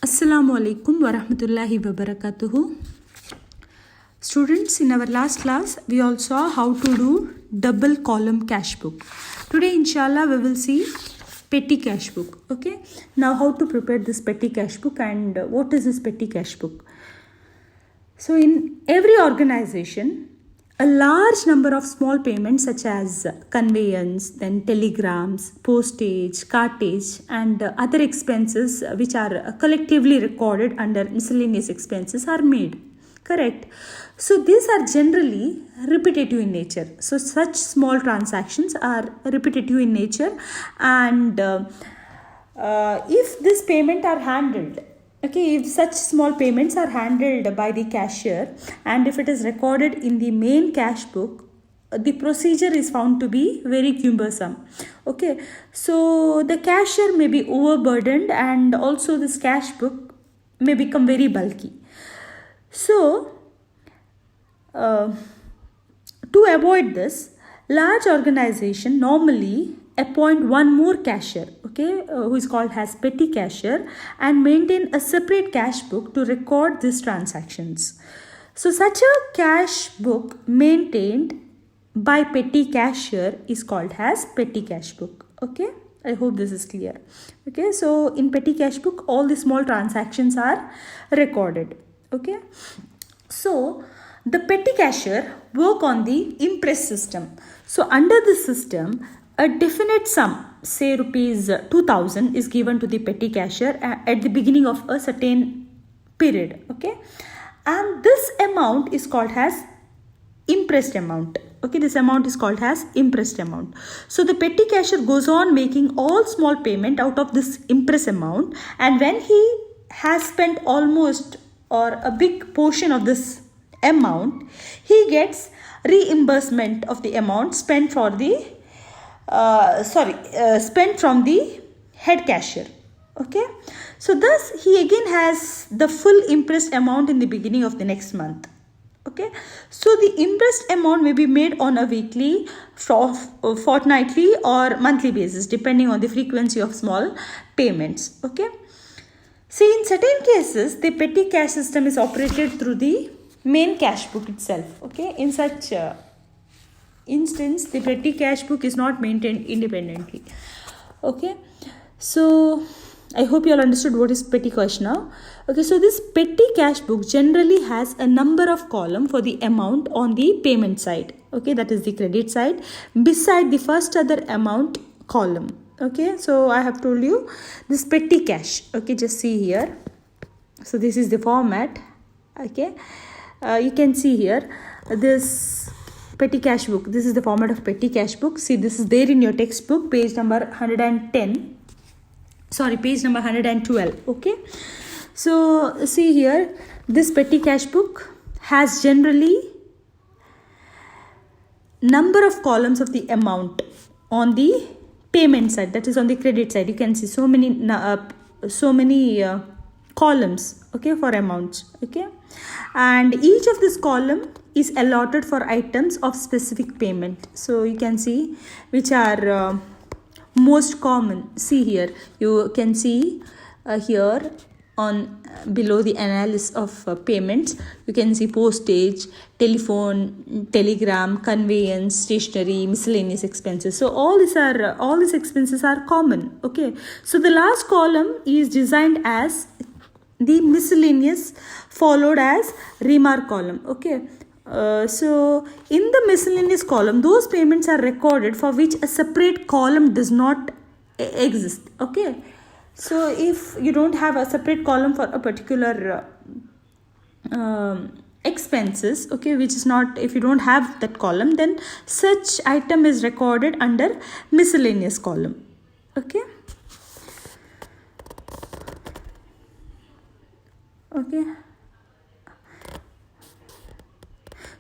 Assalamu alaikum wa rahmatullahi wa barakatuhu. Students, in our last class, we all saw how to do double column cash book. Today, inshallah, we will see petty cash book. Okay. Now, how to prepare this petty cash book and what is this petty cash book? So, in every organization, a large number of small payments such as conveyance, then telegrams, postage, cartage, and other expenses which are collectively recorded under miscellaneous expenses are made. Correct. So these are generally repetitive in nature. So such small transactions are repetitive in nature, and if this payment are handled, okay, if such small payments are handled by the cashier and if it is recorded in the main cash book, the procedure is found to be very cumbersome. Okay, so the cashier may be overburdened and also this cash book may become very bulky. So, to avoid this, large organization normally appoint one more cashier, okay, who is called as petty cashier, and maintain a separate cash book to record these transactions. So such a cash book maintained by petty cashier is called as petty cash book. Okay, I hope this is clear. Okay, so in petty cash book all the small transactions are recorded. Okay, so the petty cashier work on the impress system. So under this system, a definite sum, say rupees 2000, is given to the petty cashier at the beginning of a certain period. Okay, and this amount is called as impressed amount. Okay, this amount is called as impressed amount. So the petty cashier goes on making all small payment out of this impress amount, and when he has spent almost or a big portion of this amount, he gets reimbursement of the amount spent for the spent from the head cashier. Okay, so thus he again has the full impressed amount in the beginning of the next month. Okay, so the impressed amount may be made on a weekly, fortnightly or monthly basis depending on the frequency of small payments. Okay, see, in certain cases the petty cash system is operated through the main cash book itself. Okay, in such instance the petty cash book is not maintained independently. Okay, so I hope you all understood what is petty cash now. Okay, so this petty cash book generally has a number of column for the amount on the payment side. Okay, that is the credit side, beside the first other amount column. Okay, so I have told you this petty cash. Okay, just see here. So this is the format. Okay, you can see here this petty cash book. This is the format of petty cash book. See, this is there in your textbook, page number 110. Sorry, page number 112. Okay, so see here, this petty cash book has generally number of columns of the amount on the payment side, that is on the credit side. You can see so many columns, okay, for amounts. Okay, and each of this column is allotted for items of specific payment. So you can see which are most common. See here, you can see here on below the analysis of payments, you can see postage, telephone, telegram, conveyance, stationery, miscellaneous expenses. So all these expenses are common. Okay, so the last column is designed as the miscellaneous, followed as remark column. Okay, so in the miscellaneous column, those payments are recorded for which a separate column does not exist. Okay, so if you don't have a separate column for a particular expenses, okay, which is not, if you don't have that column, then such item is recorded under miscellaneous column. Okay, okay.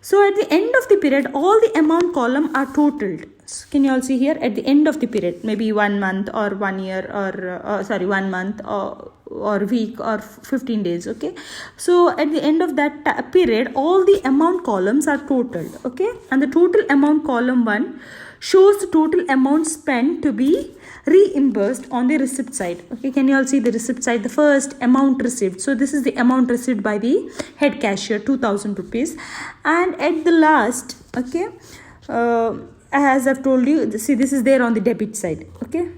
So at the end of the period, all the amount column are totaled. So can you all see here, at the end of the period, maybe 1 month or 1 year or 1 month or week or 15 days. Okay, so at the end of that period, all the amount columns are totaled. Okay, and the total amount column 1 shows the total amount spent to be reimbursed on the receipt side. Okay, can you all see the receipt side? The first amount received. So this is the amount received by the head cashier, 2000 rupees. And at the last, okay, as I've told you, see, this is there on the debit side. Okay,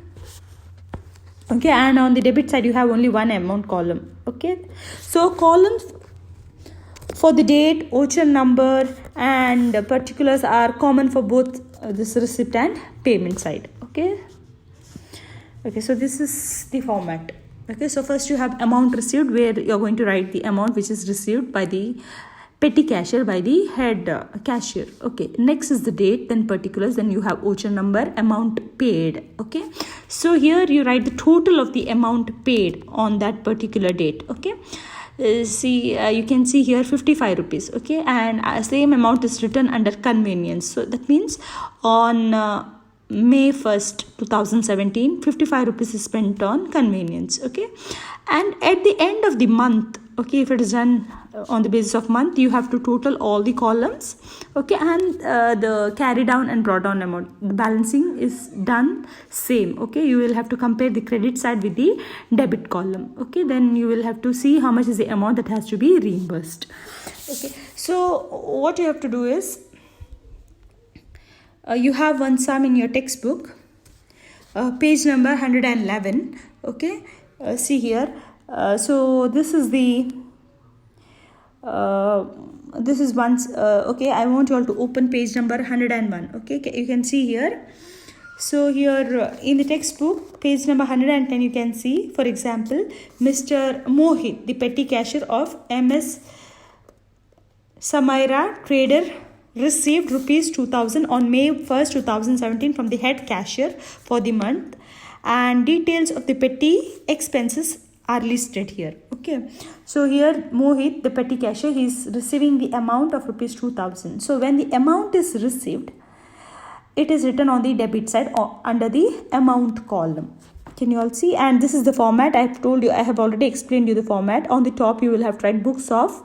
and on the debit side you have only one amount column. Okay, so columns for the date, voucher number and particulars are common for both this receipt and payment side. Okay, so this is the format. Okay, so first you have amount received, where you're going to write the amount which is received by the petty cashier, by the head cashier. Okay, next is the date, then particulars, then you have voucher number, amount paid. Okay, so here you write the total of the amount paid on that particular date. Okay, you can see here 55 rupees. Okay, and same amount is written under convenience. So that means on May 1st 2017, 55 rupees is spent on convenience. Okay, and at the end of the month, okay, if it is done on the basis of month, you have to total all the columns. Okay, and the carry down and brought down amount, the balancing is done same. Okay, you will have to compare the credit side with the debit column. Okay, then you will have to see how much is the amount that has to be reimbursed. Okay, so what you have to do is, you have one sum in your textbook, page number 111. Okay, see here, so this is the this is once okay, I want you all to open page number 101. Okay, you can see here. So here in the textbook, page number 110, you can see, for example, Mr. Mohit, the petty cashier of MS Samaira Trader, received rupees 2000 on May 1st 2017 from the head cashier for the month, and details of the petty expenses are listed here. Okay, so here Mohit, the petty cashier, he is receiving the amount of rupees 2000. So when the amount is received, it is written on the debit side or under the amount column. Can you all see? And this is the format. I have told you, I have already explained you the format. On the top you will have to write books of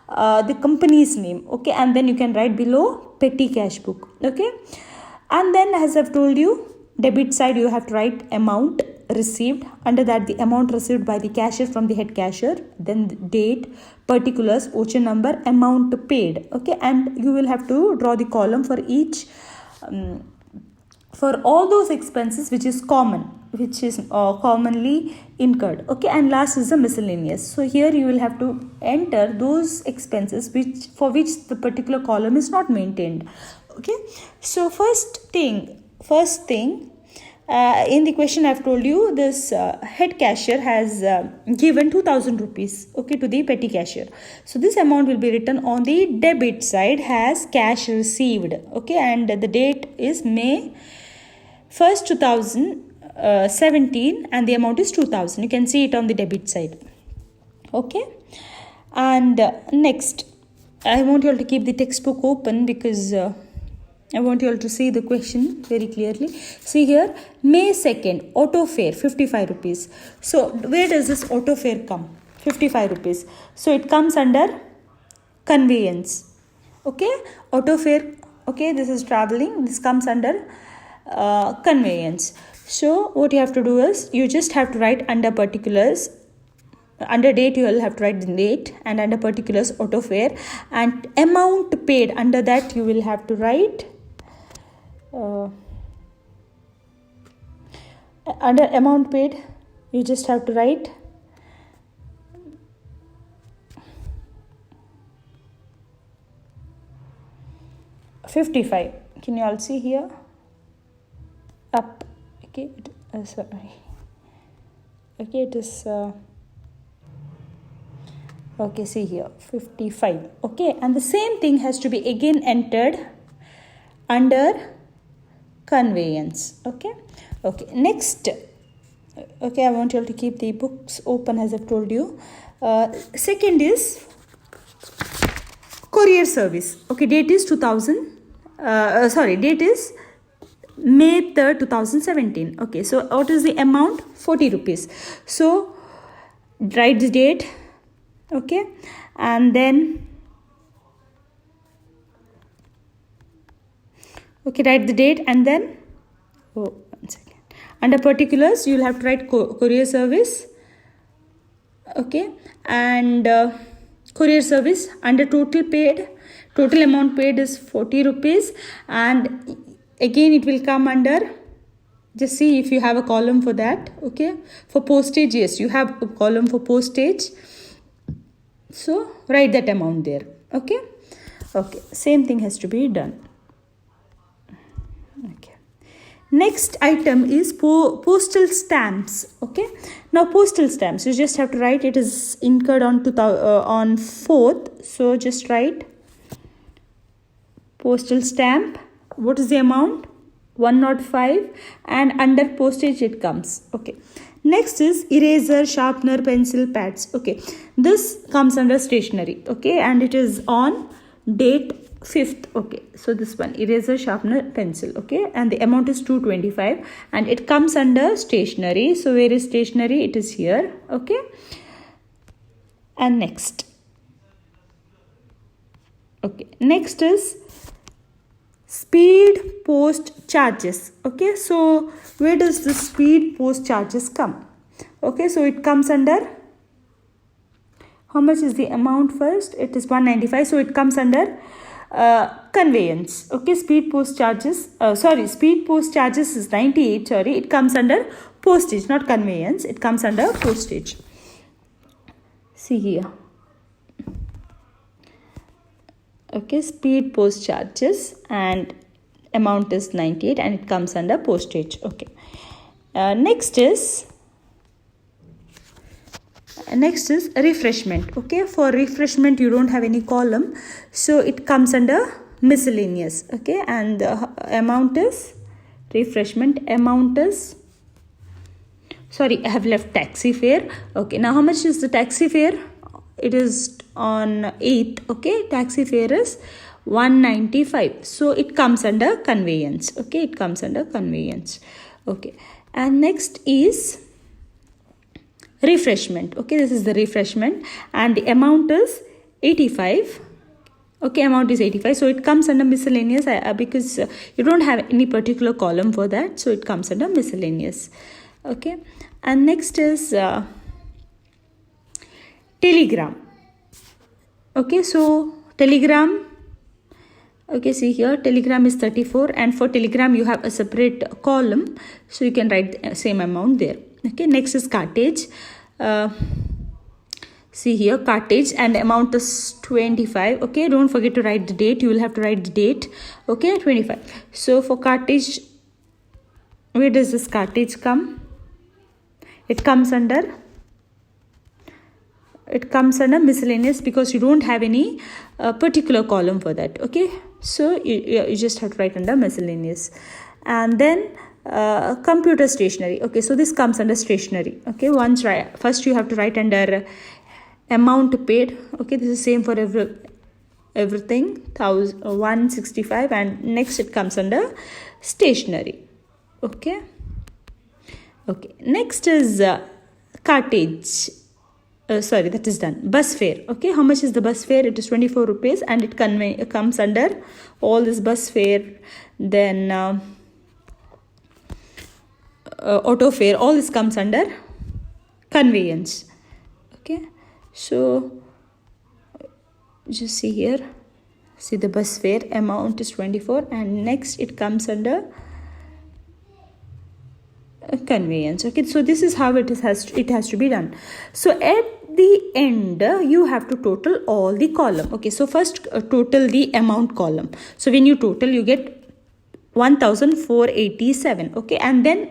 the company's name. Okay, and then you can write below petty cash book. Okay, and then as I've told you, debit side you have to write amount received, under that the amount received by the cashier from the head cashier, then the date, particulars, voucher number, amount paid. Okay, and you will have to draw the column for each for all those expenses which is common, which is commonly incurred. Okay, and last is the miscellaneous. So here you will have to enter those expenses which for which the particular column is not maintained. Okay, so first thing in the question I've told you, this head cashier has given 2000 rupees, okay, to the petty cashier. So this amount will be written on the debit side as cash received. Okay, and the date is May 1st 2017 and the amount is 2000. You can see it on the debit side. Okay, and next I want you all to keep the textbook open because I want you all to see the question very clearly. See here, May 2nd, auto fare 55 rupees. So where does this auto fare come? 55 rupees. So it comes under conveyance. Okay, auto fare. Okay, this is traveling. This comes under conveyance. So what you have to do is, you just have to write under particulars. Under date you will have to write the date, and under particulars auto fare, and amount paid, under that you will have to write under amount paid you just have to write $55. Can you all see here? Up. Okay, sorry. Okay, it is okay, see here 55. Okay, and the same thing has to be again entered under conveyance. Okay, next, okay, I want you all to keep the books open as I've told you. Second is courier service. Okay, date is date is May 3rd 2017. Okay, so what is the amount? 40 rupees. So write the date. Okay, and then Okay, write the date and then, oh, 1 second. Under particulars, you'll have to write courier service. Okay, and courier service under total paid, total amount paid is 40 rupees, and again it will come under, just see if you have a column for that. Okay, for postage, yes, you have a column for postage, so write that amount there. Okay, same thing has to be done. Okay, next item is postal stamps. Okay, now postal stamps, you just have to write it is incurred on 4th, so just write postal stamp. What is the amount? 105, and under postage it comes. Okay, next is eraser, sharpener, pencil, pads. Okay, this comes under stationery. Okay, and it is on date 5th. Okay, so this one, eraser, sharpener, pencil. Okay, and the amount is 225, and it comes under stationery. So where is stationery? It is here. Okay, and next, okay, next is speed post charges. Okay, so where does the speed post charges come? Okay, so it comes under, how much is the amount first? It is 195, so it comes under conveyance. Okay, speed post charges, speed post charges is 98, sorry, it comes under postage, not conveyance, it comes under postage. See here. Okay, speed post charges and amount is 98, and it comes under postage. Okay, next is refreshment. Okay, for refreshment you don't have any column, so it comes under miscellaneous. Okay, and the amount is, refreshment amount is, sorry, I have left taxi fare. Okay, now how much is the taxi fare? It is on 8th. Okay, taxi fare is 195, so it comes under conveyance. Okay, it comes under conveyance. Okay, and next is refreshment. Okay, this is the refreshment, and the amount is 85. Okay, amount is 85, so it comes under miscellaneous because you don't have any particular column for that, so it comes under miscellaneous. Okay, and next is telegram. Okay, so telegram, okay, see here, telegram is 34, and for telegram you have a separate column, so you can write the same amount there. Okay, next is cartage. See here, cartage, and amount is 25. Okay, don't forget to write the date, you will have to write the date. Okay, 25. So for cartage, where does this cartage come? It comes under miscellaneous because you don't have any particular column for that. Okay, so you just have to write under miscellaneous. And then computer stationery. Okay, so this comes under stationery. Okay, first you have to write under amount paid. Okay, this is same for everything, 165, and next it comes under stationery. Okay, next is cartage. Sorry, that is done. Bus fare. Okay, how much is the bus fare? It is 24 rupees, and it comes under all this bus fare, then auto fare, all this comes under conveyance. Okay, so just see here, see the bus fare amount is 24, and next it comes under conveyance. Okay, so this is how it has to be done. So at the end you have to total all the column. Okay, so first total the amount column. So when you total, you get 1487. Okay, and then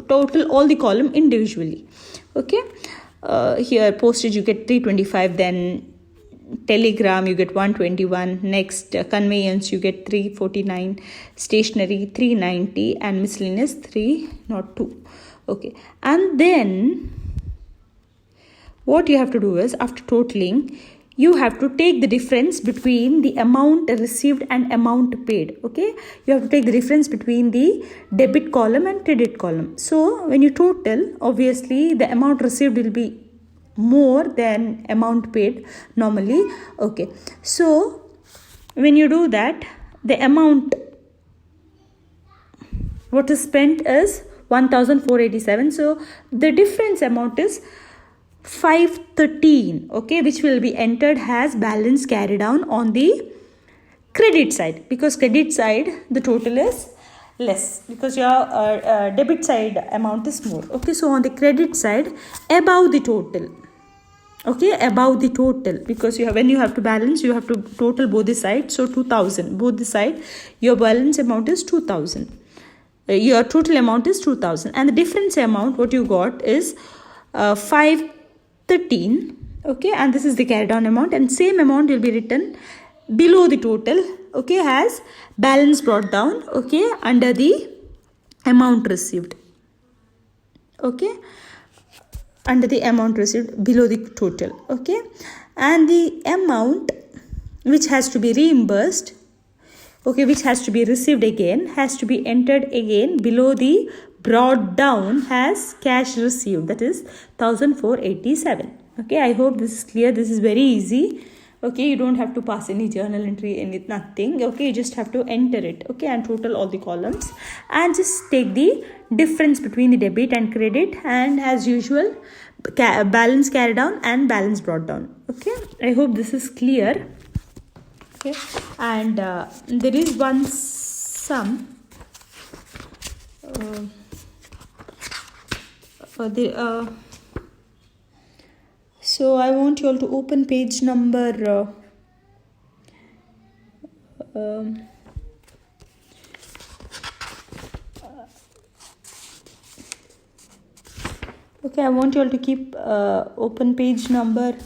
total all the column individually. Okay, here postage you get 325, then telegram you get 121, next conveyance you get 349, stationery 390, and miscellaneous 302. Okay, and then what you have to do is, after totaling, you have to take the difference between the amount received and amount paid. Okay, you have to take the difference between the debit column and credit column. So when you total, obviously the amount received will be more than amount paid normally. Okay, so when you do that, the amount what is spent is 1487. So the difference amount is 513, okay, which will be entered as balance carried down on the credit side, because credit side the total is less, because your debit side amount is more. Okay, so on the credit side, above the total, okay, above the total, because when you have to balance, you have to total both the sides. So 2000 both the side, your balance amount is 2000, your total amount is 2000, and the difference amount what you got is 513, okay, and this is the carry down amount, and same amount will be written below the total, okay, as balance brought down, okay, under the amount received, okay, under the amount received below the total, okay, and the amount which has to be reimbursed, okay, which has to be received again, has to be entered again below the brought down as cash received, that is 1487. Okay, I hope this is clear. This is very easy. Okay, you don't have to pass any journal entry, nothing. Okay, you just have to enter it, okay, and total all the columns, and just take the difference between the debit and credit, and as usual, balance carried down and balance brought down. Okay, I hope this is clear. Okay, and there is one sum. So I want you all to open page number okay, I want you all to keep open page number